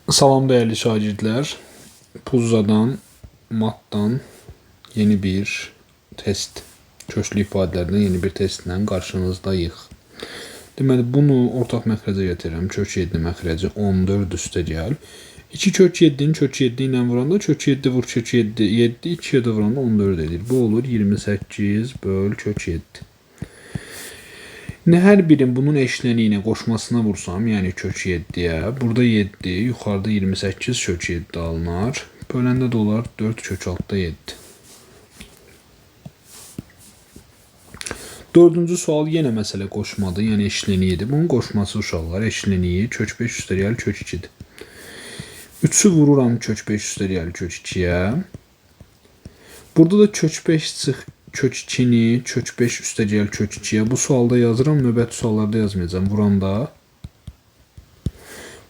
Salam değerli şagirdler. Puzzadan, mattan yeni bir test, köşlü ifadelerden yeni bir testlə qarşınızdayıq. Deməli, bunu ortaq məxrəcə gətirəm. Kök 7 məxrəci 14 üstə gəl. 2 kök 7-ni kök 7 ilə vuranda kök 7 vur kök 7, 7 2-yə də vuranda 14 edir. Bu olur 28 böl kök 7. Ne her birin bunun eşleniğine koşmasına vursam, yani kök 7'ye, burada 7, yukarıda 28 kök 7 alınır. Bölende de olar 4 kök 7. Dördüncü sual yine mesele koşmadı, yani eşleniğiydi. Bunun koşması uşaqlar, eşleniği kök 5 üstəgəl kök 2'dir. 3'ü vururam kök 5 üstəgəl kök 2'ye. Burada da kök 5 çıx kök 2'ni kök 5 üstəgəl kök 2'ye. Bu sualda yazıram, növbəti suallarda yazmayacağım. Vuranda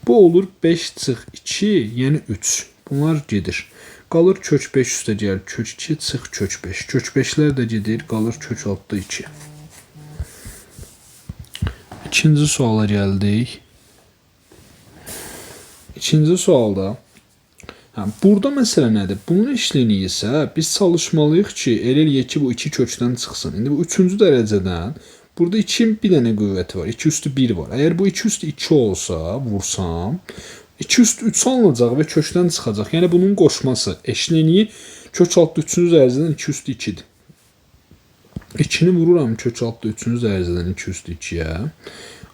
bu olur 5 çıx 2, yəni 3. Bunlar gedir. Qalır kök 5 üstəgəl kök 2 çıx kök 5. Kök 5'lər də gedir, qalır kök 2. İkinci suala gəldik. İkinci sualda burada məsələ nədir? Bunun eşleniği isə biz çalışmalıyıq ki, elə eləyək ki, bu 2 kökdən çıxsın. İndi bu 3-cü dərəcədən burada 2'nin bir dənə qüvvəti var. 2 üstü 1 var. Əgər bu 2 üstü 2 olsa, vursam, 2 üstü 3 alınacaq və kökdən çıxacaq. Yəni bunun qoşması, eşleniği kök altı 3-cü dərəcədən 2 üstü 2'dir. 2'ni vururam kök altı 3-cü dərəcədən 2 üstü 2'yə.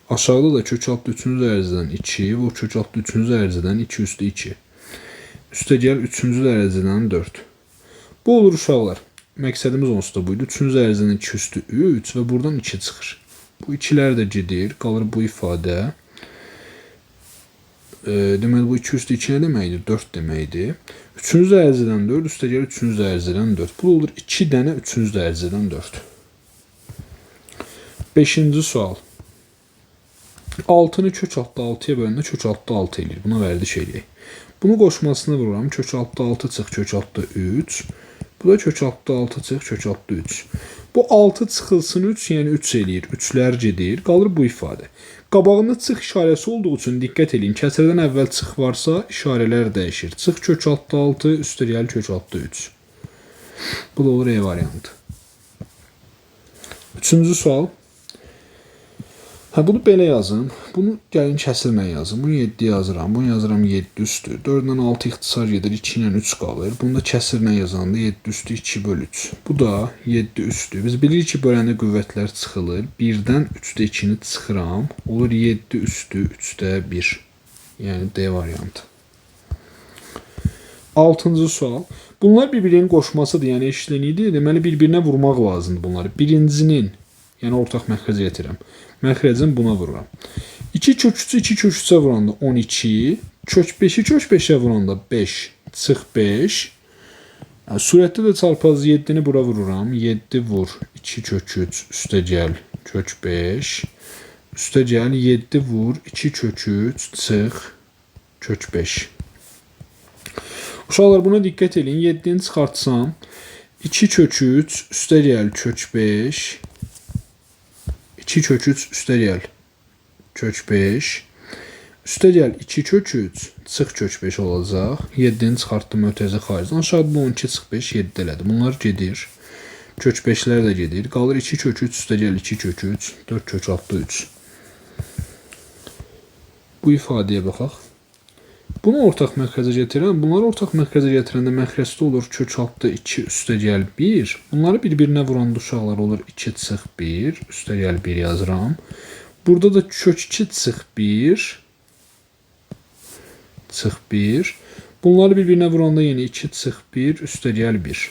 Aşağıda da kök altı 3-cü dərəcədən 2, vur kök altı 3-cü dərəcədən 2 üstü 2. Üstəgəl 3-cü dərəcədən 4. Bu olur uşaqlar. Məqsədimiz onsuz da buydu. 3-cü dərəcədən 2 üstü 3 və buradan 2 çıxır. Bu 2'lər də gedir. Qalır bu ifadə. Deməli bu 2 üstü 2 nə deməkdir? 4 deməkdir. 3-cü dərəcədən 4 üstəgəl 3-cü dərəcədən 4. Bu olur 2 dənə 3-cü dərəcədən 4. 5-ci sual. 6'nı kök altı 6'ya bölündə kök altı 6 eləyir. Buna vərdiş eləyək. Bunu qoşmasını vururam. Kök altı 6 çıx kök altı 3. Bu da kök altı 6 çıx kök altı 3. Bu 6 çıxılsın 3, yəni 3 eləyir. 3'lər gedir. Qalır bu ifadə. Qabağında çıx işarəsi olduğu üçün diqqət edin. Kəsrədən əvvəl çıx varsa işarələr dəyişir. Çıx kök altı 6 üstəgəl kök altı 3. Bu da olur E variantı. Üçüncü sual. Bunu belə yazın. Bunu gəlin kəsrlə yazın. Bunu 7 yazıram. Bunu yazıram 7 üstü. 4-dən 6 ixtisar gedir. 2 ilə 3 qalır. Bunu da kəsrlə yazanda 7 üstü 2 böl 3. Bu da 7 üstü. Biz bilirik ki, böləndə qüvvətlər çıxılır. 1-dən 3-də 2'ni çıxıram. Olur 7 üstü 3'də 1. Yəni D variantı. 6-cı sual. Bunlar bir-birinin qoşmasıdır. Yəni eşleniğidir. Deməli bir-birinə vurmaq lazımdır bunları. Birincinin, yəni ortaq məxrəcə gətirəm. Məxrəcin buna vururam. 2 kök 3'ü 2 kök 3'ə vuranda 12, kök 5'i kök 5'ə vuranda 5 çıx 5. Yəni, surətdə də çarpaz 7'ni bura vururam. 7 vur 2 kök 3 üstəgəl kök 5. Üstəgəl 7 vur 2 kök 3 çıx kök 5. Uşaqlar buna diqqət edin. 7'ni çıxartsam 2 kök 3 üstəgəl kök 5. 2 kök 3 üstəgəl kök 5. Üstəgəl 2 kök 3 çıx kök 5 olacaq. 7'ni çıxartdım ötəzi xaricdən. Aşağıda 12 çıx 5 7 elədi. Bunlar gedir. Kök 5'lər də gedir. Qalır 2 kök 3 üstəgəl 2 kök 3 4 kök altı 3. Bu ifadəyə baxaq. Bunu ortaq məxrəcə gətirəm. Bunları ortaq məxrəcə gətirəndə məxrəcdə olur kök altı 2 üstəgəl 1. Bunları bir-birinə vuranda uşaqlar olur 2 çıx 1 üstəgəl 1 yazıram. Burada da kök 2 çıx 1 çıx 1. Bunları bir-birinə vuranda yenə 2 çıx 1 üstəgəl 1.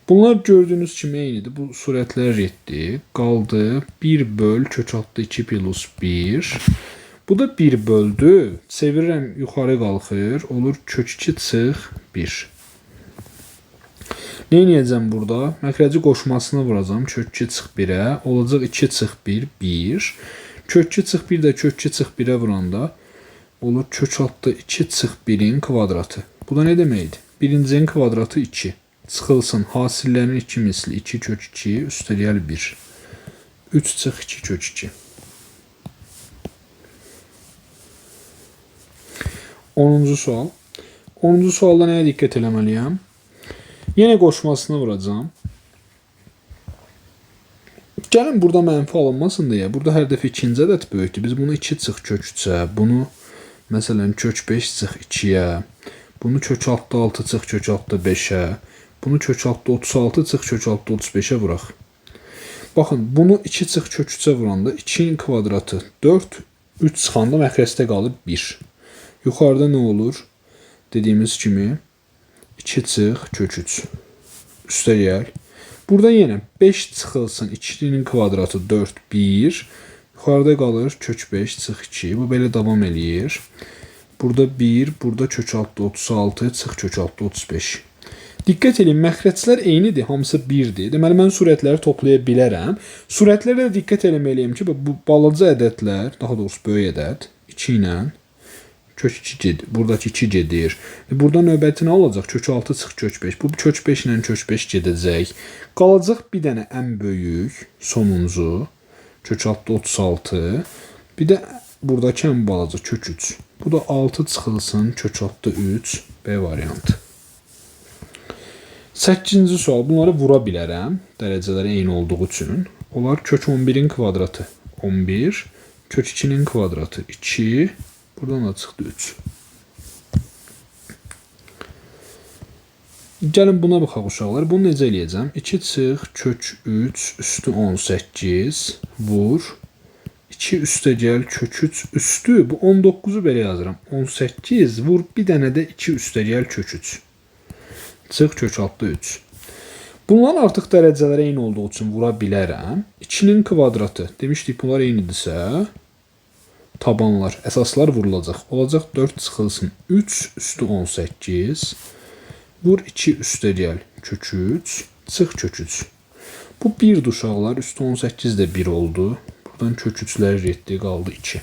Bunlar gördüğünüz kimi eynidir. Bu surətlər getdi. Qaldı 1 böl kök altı 2 plus 1. Bu da 1 böldü. Çevirirəm yuxarı qalxır. Olur kök 2 çıx 1. Ne edəcəm burada? Məxrəci qoşmasını vuracağım. Kök 2 çıx 1'ə. Olacaq 2 çıx 1 1. Kök 2 çıx 1 də kök 2 çıx 1'ə vuranda olur kök altı 2 çıx 1'in kvadratı. Bu da ne deməkdir? Birincinin kvadratı 2. Çıxılsın. Hasillərin 2 misli 2 kök 2 üstəgəl 1. 3 çıx 2 kök 2. 10-cu sual. 10-cu sualda nəyə diqqət eləməliyəm? Yenə qoşmasını vuracağam. Gəlin burada mənfi alınmasın deyə. Burada hər dəfə ikinci ədəd böyükdür. Biz bunu 2 çıx kök 3-ə, bunu məsələn kök 5 çıx 2-yə, bunu kök altda 6 çıx kök altda 5-ə, bunu kök altda 36 çıx kök altda 35-ə vuraq. Baxın, bunu 2 çıx kök 3-ə vuranda 2-nin kvadratı 4, 3 çıxanda məxrəcdə qalır 1. Yuxarıda nə olur? Dediyimiz kimi 2 çıx kök 3. Üstə gəl. Burada yenə 5 çıxılsın, 2-nin kvadratı 4, 1. Yuxarıda qalır kök 5 çıx 2. Bu belə davam eləyir. Burada 1, burada kök altda 36, çıx kök altda 35. Diqqət edin, məxrəclər eynidir, hamısı 1-dir. Deməli, mən surətləri toplaya bilərəm. Surətlərə də diqqət eləməliyəm ki, bu balaca ədədlər, daha doğrusu böyük ədəd, 2 ilə kök 2 gedir. Buradakı 2 gedir. Burada növbəti nə olacaq? Kök 6 çıx kök 5. Bu kök 5 ilə kök 5 gedəcək. Qalacaq bir dənə ən böyük, sonuncu, kök altda 36. Bir də buradakı ən balaca kök 3. Bu da 6 çıxılsın, kök altda 3, B variantı. 8-ci sual. Bunları vura bilərəm. Dərəcələri eyni olduğu üçün. Onlar kök 11-in kvadratı 11, kök 2-nin kvadratı 2, buradan da çıxdı 3. Gəlin buna baxaq uşaqlar. Bunu necə eləyəcəm? 2 çıx kök 3 üstü 18 vur. 2 üstə gəl kök 3 üstü. Bu 19-u belə yazıram. 18 vur. Bir dənə də 2 üstə gəl kök 3. Çıx kök altda 3. Bunların artıq dərəcələri eyni olduğu üçün vura bilərəm. 2-nin kvadratı. Demişdik bunlar eynidirsə, tabanlar, əsaslar vurulacaq. Olacaq 4 çıxılsın 3 üstü 18. Vur 2 üstə gəl kök 3. Çıx kök 3. Bu 1 uşaqlar. Üstü 18 də 1 oldu. Buradan kök 3'lər getdi. Qaldı 2.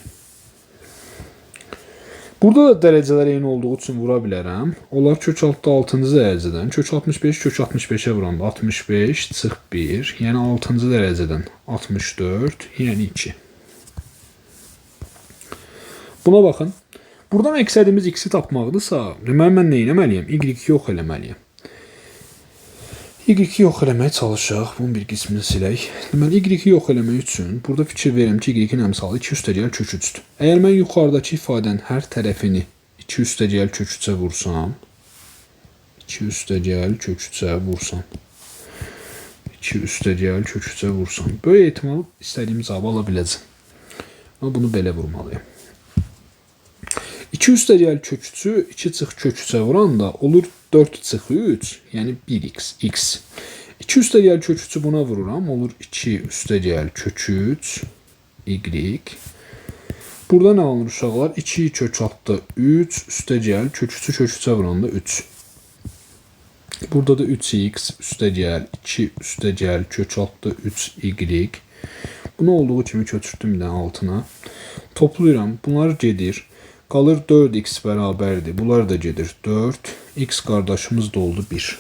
Burada da dərəcələr eyni olduğu üçün vura bilərəm. Onlar kök altda 6-cı dərəcədən. Kök 65 kök 65-ə vuranda 65 çıx 1. Yəni 6-cı dərəcədən 64. Yəni 2. Buna baxın. Burada məqsədimiz x-i tapmaqdırsa, deməli mən nə etməliyəm? Y-i yox eləməliyəm. Y-i yox eləməyə çalışaq. Bunun bir qismini silək. Deməli, Y-i yox eləmək üçün burada fikir verirəm ki, Y-in əmsalı 2 üstə gəl kök 3-dür. Əgər mən yuxarıdakı ifadənin hər tərəfini 2 üstə gəl kök 3-ə vursam, 2 üstə gəl kök 3-ə vursam, 2 üstə gəl kök 3-ə vursam, böyük ehtimal istədiyim cavabı ala biləcəm. Amma bunu belə vurmalıyım. 2 üstə gəl kök 3-ü 2 çıx kök 3-ə vuranda olur 4 çıx 3, yəni 1x, x. 2 üstə gəl kök 3-ü buna vururam, olur 2 üstə gəl kök 3, y. Burada nə alınır uşaqlar? 2 kök altda 3 üstə gəl kök 3-ü kök 3-ə vuranda 3. Burada da 3x üstə gəl 2 üstə gəl kök altda 3y. Bunu olduğu kimi köçürtdüm bir dənə altına. Toplayıram, bunlar gedir. Qalır 4x bərabərdir. Bunlar da gedir 4. X qardaşımız da oldu 1.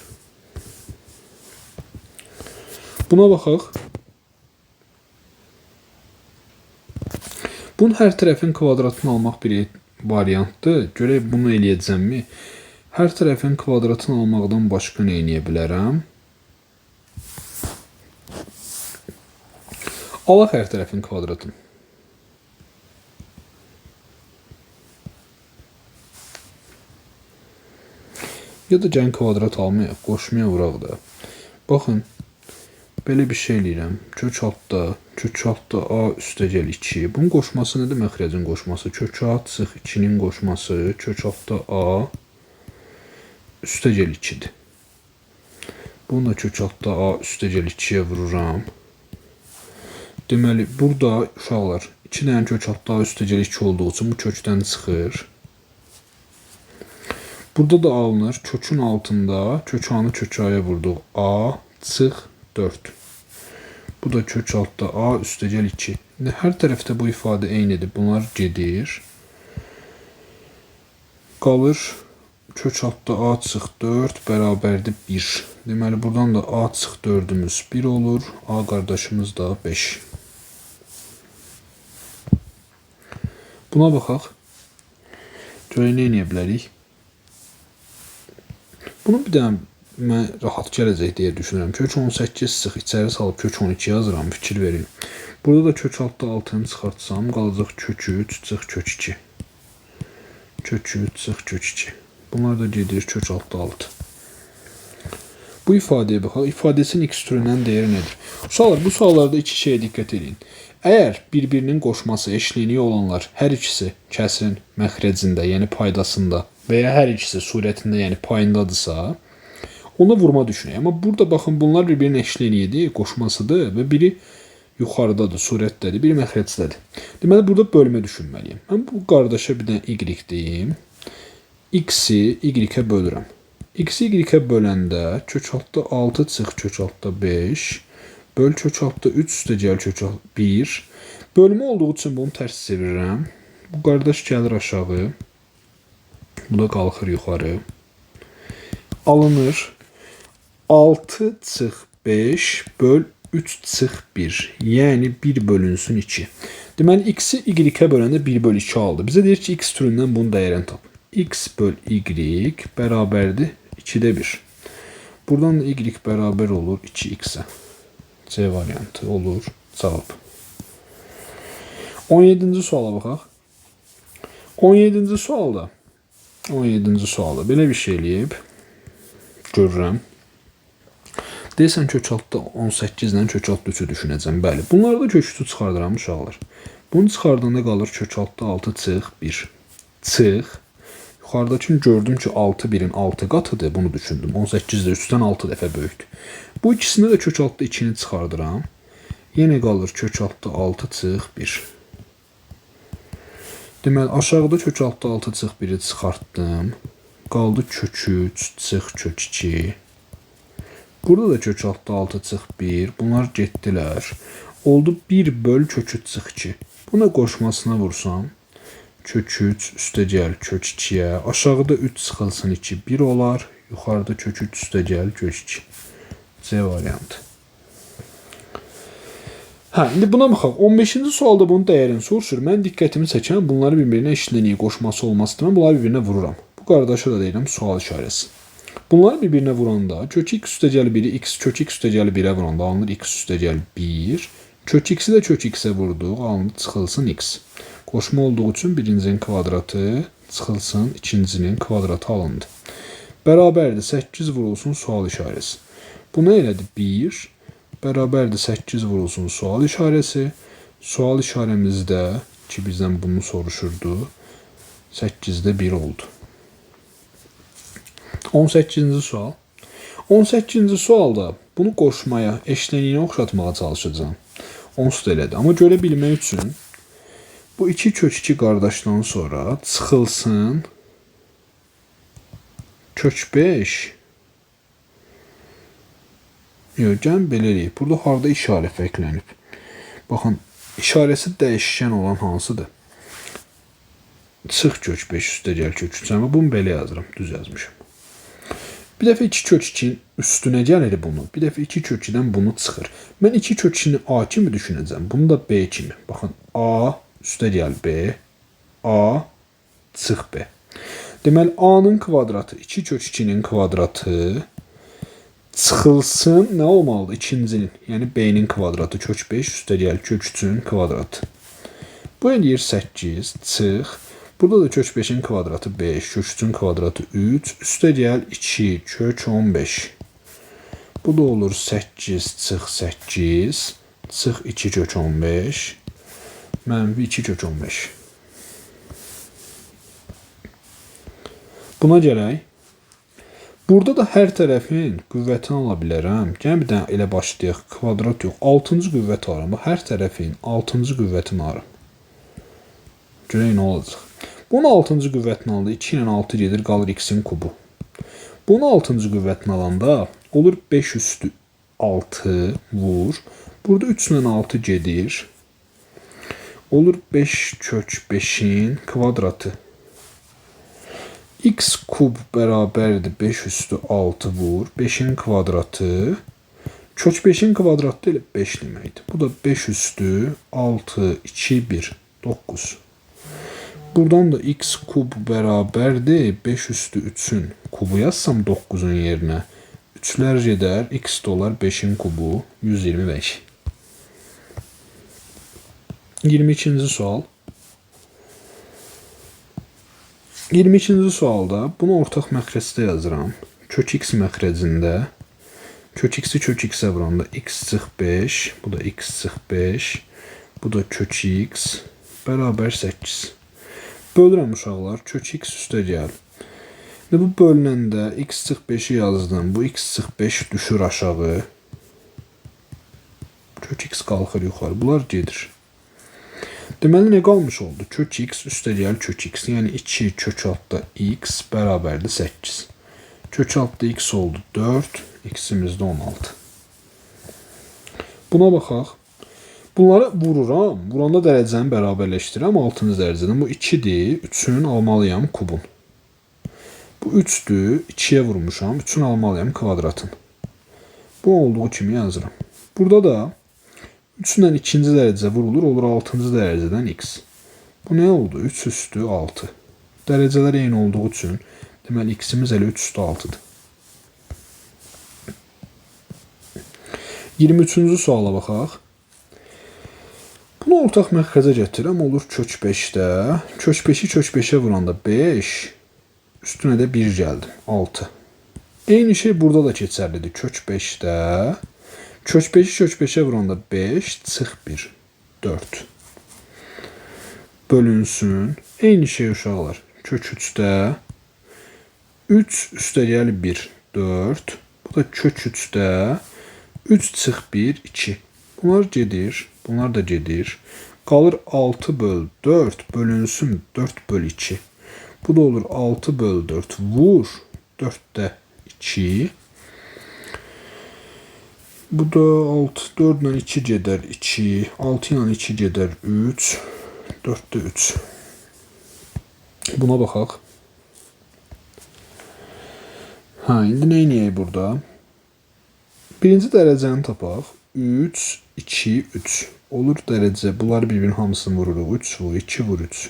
Buna baxaq. Bunun hər tərəfin kvadratını almaq bir variantdır. Görək bunu eləyəcəmmi? Hər tərəfin kvadratını almaqdan başqa nə eləyə bilərəm? Alaq hər tərəfin kvadratını. Ya da gəlin kvadrat almayaq, qoşmaya vuraq da. Baxın, belə bir şey eləyirəm. Kök altda a üstə gəl 2. Bunun qoşması nədir? Məxrəcin qoşması. Kök a çıx 2-nin qoşması. Kök altda a üstə gəl 2-dir. Bunu da kök altda a üstə gəl 2-yə vururam. Deməli, burada uşaqlar 2 dənə kök altda a üstə gəl 2 olduğu üçün bu kökdən çıxır. Burada da alınır. Kökün altında kök a-nı kök a-ya vurduq. A çıx 4. Bu da kök altda a üstə gəl 2. Hər tərəfdə bu ifadə eynidir. Bunlar gedir. Qalır kök altda a çıx 4 bərabərdir 1. Deməli, buradan da a çıx 4-ümüz 1 olur. A qardaşımız da 5. Buna baxaq. Görək nə edə bilərik? Bunu bir dənə mən rahat gələcək deyə düşünürəm. Kök 18 sıx içəri salıb kök 12 yazıram, fikir verin. Burada da kök altda 6-nı çıxartsam, qalacaq kök 3 çıx kök 2. Kök 3 çıx kök 2. Bunlar da gedir kök altda 6. Bu ifadəyə baxaq. İfadəsinin x türündən dəyəri nədir? Bu suallarda iki şeyə diqqət edin. Əgər bir-birinin qoşması eşleniği olanlar hər ikisi kəsrin məxrəcində, yəni paydasında və ya hər ikisi surətində, yəni payındadırsa, ona vurma düşünək. Amma burada baxın, bunlar bir-birinin eşleniğidir, qoşmasıdır və biri yuxarıdadır, surətdədir, biri məxrəcdədir. Deməli, burada bölmə düşünməliyim. Mən bu qardaşa bir dənə y deyim. X-i y-ə bölürəm. X-i y-ə böləndə kök altda 6 çıx kök altda 5. Böl kök altda 3 üstə gəl kök altda 1. Bölmə olduğu üçün bunu tərs çevirirəm. Bu qardaş gəlir aşağı. Bu da qalxır yuxarı. Alınır. 6 çıx 5 böl 3 çıx 1. Yəni 1 bölünsün 2. Deməli, x-i y-ə böləndə 1 böl 2 aldı. Bizə deyir ki, x türündən bunun dəyərini tap. X böl y bərabərdir 2-də 1. Buradan da y bərabər olur 2x-ə. C variantı olur. Cavab. 17-ci suala baxaq. 17-ci sualda belə bir şey eləyib. Görürəm. Deyəsən kök altda 18 ilə kök altda 3-ü düşünəcəm. Bəli. Bunlarda kök 3-ü çıxardıram uşaqlar. Bunu çıxardığında qalır kök altda 6 çıx 1. Çıx. Yuxarıdakini gördüm ki 6 1-in 6 qatıdır. Bunu düşündüm. 18 də 3-dən 6 dəfə böyükdür. Bu ikisini də kök altda 2-ni çıxardıram. Yenə qalır kök altda 6 çıx 1. Deməli, aşağıda kök altda 6 çıx 1-i çıxartdım. Qaldı kök 3 çıx kök 2. Burada da kök altda 6 çıx 1. Bunlar getdilər. Oldu 1 böl kök 3 çıx 2. Buna qoşmasına vursam, kök 3 üstə gəl kök 2-yə. Aşağıda 3 çıxılsın 2 1 olar. Yuxarıda kök 3 üstə gəl kök 2. C variantı. İndi buna baxaq. 15-ci sualda bunun dəyərini soruşur. Mən diqqətimi çəkən bunları bir-birinə eşleniği qoşması olmasıdır. Mən bunları bir-birinə vururam. Bu qardaşa da deyirəm sual işarəsi. Bunları bir-birinə vuranda kök x üstə gəl 1-i x kök x üstə gəl 1-ə vuranda alınır x üstə gəl 1. Kök x-i də kök x-ə vurduq. Alınır çıxılsın x. Qoşma olduğu üçün birincinin kvadratı çıxılsın ikincinin kvadratı alındı. Bərabərdir 8 vurulsun sual işarəsi. Bu nə elədi? 1 bərabərdir 8 vurulsun sual işarəsi. Sual işarəmizdə ki bizdən bunu soruşurdu. 8-də 1 oldu. 18-ci sual. 18-ci sualda bunu qoşmaya, eşləniyini oxşatmağa çalışacağım. Onsuz da elədi. Amma görə bilmək üçün bu 2 kök 2 qardaşdan sonra çıxılsın kök 5. Yox, gəlin belə eləyək. Burada harda işarə fərqlənib? Baxın, işarəsi dəyişkən olan hansıdır? Çıx kök 5 üstə gəl kök 3. Amma bunu belə yazıram. Düz yazmışım. Bir dəfə 2 kök 2-nin üstünə gəlir bunu. Bir dəfə 2 kök 2-dən bunu çıxır. Mən 2 kök 2-ni A kimi düşünəcəm. Bunu da B kimi. Baxın, A üstə gəl B. A çıx B. Deməli, A-nın kvadratı 2 kök 2-nin kvadratı çıxılsın nə olmalıdır? İkincinin, yəni B-nin kvadratı kök 5 üstə gəl kök 3-ün kvadratı. Bu eləyir 8 çıx. Burada da kök 5-in kvadratı 5, kök 3-ün kvadratı 3, üstə gəl 2 kök 15. Bu da olur 8 çıx 8, çıx 2 kök 15, mənfi 2 kök 15. Buna gələk. Burada da hər tərəfin qüvvətini ala bilərəm. Gəlin bir dənə elə başlayaq. Kvadrat yox. 6-cı qüvvət alıram. Hər tərəfin 6-cı qüvvətini alıram. Görək nə olacaq. Bunun 6-cı qüvvətini alanda 2 ilə 6 gedir, qalır x-in kubu. Bunun 6-cı qüvvətini alanda olur 5 üstü 6 vur. Burada 3 ilə 6 gedir. Olur 5 kök 5-in kvadratı. X kub bərabərdir 5 üstü 6 vur. 5-in kvadratı. Kök 5-in kvadratı ilə 5 deməkdir. Bu da 5 üstü 6, 2, 1, 9. Buradan da x kub bərabərdir 5 üstü 3-ün kubu yazsam 9-un yerinə. 3'lər gedər, x dolar 5'in kubu 125. 22-ci sual. 22-ci sualda bunu ortaq məxrəcdə yazıram. Kök x məxrəcində kök x'i kök x'e vuranda x çıx 5, bu da x çıx 5, bu da kök x bərabər 8. Bölürəm uşaqlar, kök x üstə gəl. Bu bölünəndə x çıx 5'i yazdım, bu x çıx 5 düşür aşağı. Kök x qalxır yuxarı, bunlar gedir. Deməli, nə qalmış oldu? Kök x üstə gəl kök x, yəni 2 kök altda x bərabərdir 8. Kök altda x oldu 4, x'imiz də 16. Buna baxaq. Bunları vururam. Vuranda dərəcəni bərabərləşdirirəm 6-cı dərəcədən. Bu 2'dir. 3'ün almalıyam kubun. Bu 3'dür. 2'yə vurmuşam. 3'ün almalıyam kvadratın. Bu olduğu kimi yazıram. Burada da 3'dən 2-ci dərəcə vurulur. Olur 6-cı dərəcədən x. Bu nə oldu? 3 üstü 6. Dərəcələr eyni olduğu üçün deməli x'imiz elə 3 üstü 6'dır. 23-cü suala baxaq. Bunu ortaq məxrəcə gətirəm, olur kök 5'də. Kök 5'i kök 5'e vuranda 5, üstünə də 1 gəldim, 6. Eyni şey burada da keçərlidir. Kök 5'də. Kök 5'i kök 5'e vuranda 5, çıx 1, 4. Bölünsün. Eyni şey uşaqlar. Kök 3'də. 3 üstə gəl 1, 4. Bu da kök 3'də. 3 çıx 1, 2. Bunlar gedir. Bunlar da gedir. Qalır 6 böl 4 bölünsün 4 böl 2. Bu da olur 6 böl 4 vur 4'də 2. Bu da 6, 4 ilə 2 gedər 2. 6 ilə 2 gedər 3. 4'də 3. Buna baxaq. İndi nə edəyik burada? Birinci dərəcəni tapaq. 3, 2, 3. Olur dərəcə. Bunlar bir-birinin hamısını vururuq. 3 vur, 2 vur, 3.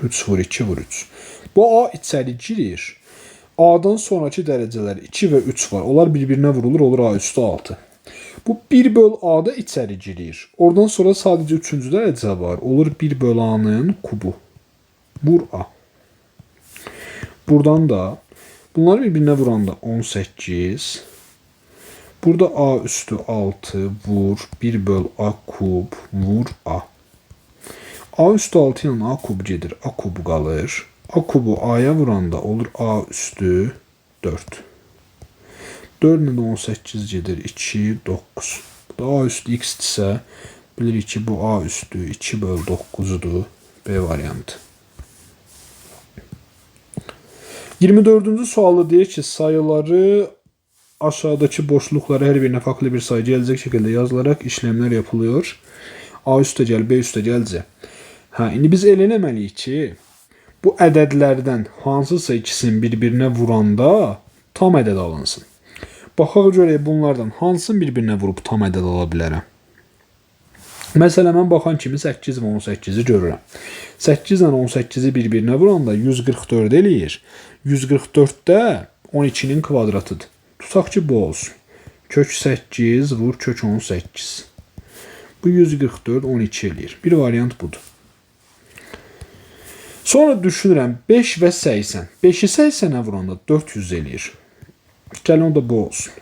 3 vur, 2 vur, 3. Bu A içəri girir. A'dan sonraki dərəcələr 2 və 3 var. Onlar bir-birinə vurulur. Olur A üstü 6. Bu 1 böl A'da içəri girir. Oradan sonra sadəcə 3-cü dərəcə var. Olur 1 böl A'nın kubu. Vur A. Buradan da bunları bir-birinə vuranda 18. Burada A üstü 6 vur 1 böl A kub vur A. A üstü 6 ilə A kub gedir. A kubu qalır. A kubu A'ya vuranda olur A üstü 4. 4 ilə 18 gedir. 2, 9. Bu da A üstü x ise bilirik ki bu A üstü 2 böl 9'udur. B variantı. 24. sualı deyir ki sayıları aşağıdaki boşluklara her birine farklı bir sayı gelecek şekilde yazılarak işlemler yapılıyor. A üstə gəl, B üstə gəl C. İndi biz eləməliyik ki bu ədədlərdən hansısa ikisini bir-birinə vuranda tam ədəd alınsın. Baxaq görək bunlardan hansını bir-birinə vurub tam ədəd ala bilərəm. Mesela mən baxan kimi 8 və 18'i görürəm. 8 ilə 18'i bir-birinə vuranda 144 eləyir. 144'də 12'nin kvadratıdır. Tutaq ki bu olsun. Kök 8 vur kök 18. Bu 144 12 eləyir. Bir variant budur. Sonra düşünürəm 5 və 80. 5'i 80'ə vuranda 400 eləyir. Gəl onda bu olsun.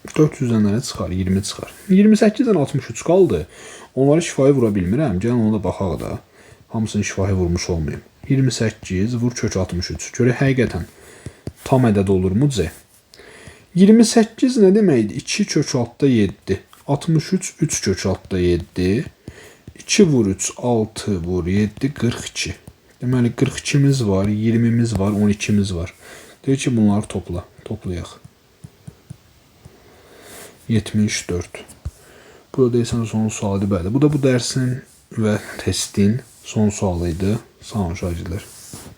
400'dən nə çıxar? 20 çıxar. 28'dən 63 qaldı. Onları şifayı vura bilmirəm. Gəlin ona da baxaq da. Hamısını şifayı vurmuş olmayayım. 28 vur kök 63. Görək həqiqətən tam ədəd olurmu C? 28 nə deməkdir? 2 kök altda 7. 63 3 kök altda 7. 2 vur 3 6 vur 7 42. Deməli 42'miz var, 20'miz var, 12'miz var. Deyir ki bunları topla. Toplayaq. 74. Bu da deyəsən son sualıdır. Bəli. Bu da bu dərsin və testin son sualıydı. Sağ olun şagirdlər.